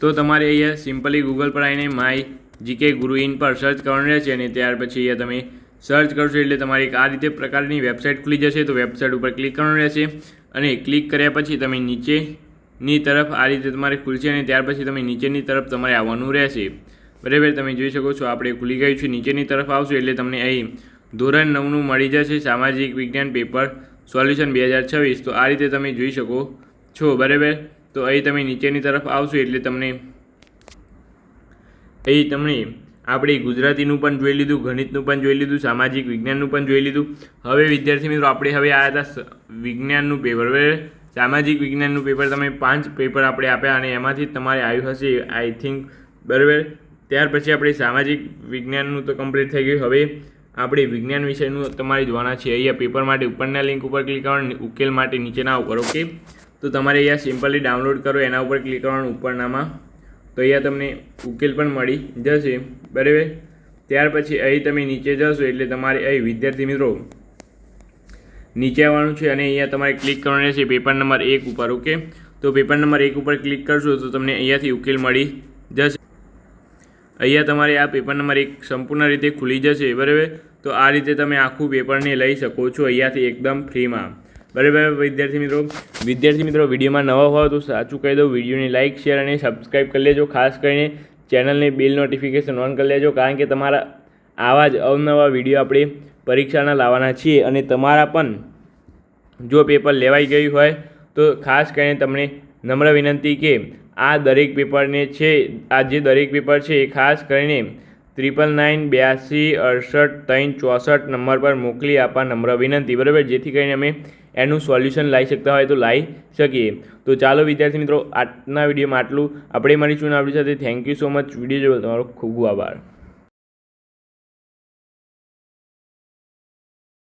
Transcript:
તો તમારે અહીંયા સિમ્પલી ગૂગલ પર આવીને માય જીકે ગુરુ ઇન પર સર્ચ કરવાનું રહેશે અને ત્યાર પછી અહીંયા તમે સર્ચ કરશો એટલે તમારી આ રીતે પ્રકારની વેબસાઇટ ખુલી જશે। તો વેબસાઇટ ઉપર ક્લિક કરવાનું રહેશે અને ક્લિક કર્યા પછી તમે નીચેની તરફ આ રીતે તમારે ખુલશે અને ત્યાર પછી તમે નીચેની તરફ તમારે આવવાનું રહેશે। બરાબર, તમે જોઈ શકો છો આપણે ખુલી ગયું છે। નીચેની તરફ આવશો એટલે તમને અહીં ધોરણ 9નું મળી જશે સામાજિક વિજ્ઞાન પેપર સોલ્યુશન 2026। તો આ રીતે તમે જોઈ શકો છો। બરાબર, તો અહીં તમે નીચેની તરફ આવશો એટલે તમને આપણે ગુજરાતીનું પણ જોઈ લીધું, ગણિતનું પણ જોઈ લીધું, સામાજિક વિજ્ઞાનનું પણ જોઈ લીધું। હવે વિદ્યાર્થી મિત્રો આપણે હવે આવ્યા હતા વિજ્ઞાનનું પેપર। બરાબર, સામાજિક વિજ્ઞાનનું પેપર તમે 5 પેપર આપણે આપ્યા અને એમાંથી તમારે આવ્યું હશે આઈ થિંક। બરાબર, ત્યાર પછી આપણે સામાજિક વિજ્ઞાનનું તો કમ્પ્લીટ થઈ ગયું। હવે આપણે વિજ્ઞાન વિષયનું તમારે જોવાના છે। અહીંયા પેપર માટે ઉપરના લિંક ઉપર ક્લિક કરવાનું, ઉકેલ માટે નીચેના ઉપર। ઓકે, તો તમારે અહીંયા સિમ્પલી ડાઉનલોડ કરો, એના ઉપર ક્લિક કરવાનું ઉપરનામાં, તો અહીંયા તમને ઉકેલ પણ મળી જશે। બરાબર, ત્યાર પછી અહીં તમે નીચે જશો એટલે તમારે અહીં વિદ્યાર્થી મિત્રો નીચે આવવાનું છે અને અહીંયા તમારે ક્લિક કરવાનું રહેશે પેપર નંબર 1 ઉપર। ઓકે, તો પેપર નંબર 1 ઉપર ક્લિક કરશો તો તમને અહીંયાથી ઉકેલ મળી જશે। અહીંયા તમારે આ પેપર નંબર 1 સંપૂર્ણ રીતે ખુલી જશે। બરાબર, તો આ રીતે તમે આખું પેપરને લઈ શકો છો અહીંયાથી એકદમ ફ્રીમાં। બરાબર વિદ્યાર્થી મિત્રો વિડીયોમાં નવા હોય તો સાચું કહી દઉં, વિડીયોને લાઇક શેર અને સબસ્ક્રાઈબ કરી લેજો। ખાસ કરીને ચેનલને બેલ નોટિફિકેશન ઓન કરી લેજો, કારણ કે તમારા આવા જ અવનવા વિડીયો આપણે પરીક્ષાના લાવવાના છીએ। અને તમારા પણ જો પેપર લેવાઈ ગયું હોય તો ખાસ કરીને તમને નમ્ર વિનંતી કે આ દરેક પેપરને છે, આ જે દરેક પેપર છે એ ખાસ કરીને 9992686364 નંબર પર મોકલી આપવા નમ્ર વિનંતી। બરાબર, જેથી કરીને અમે એનું સોલ્યુશન લાવી શકતા હોય તો લાવી શકીએ। તો ચાલો વિદ્યાર્થી મિત્રો, આજના વિડીયોમાં આટલું। આપણે મળીશું આપણી સાથે। Thank you so much. Video જોવા તમારો ખૂબ ખૂબ આભાર।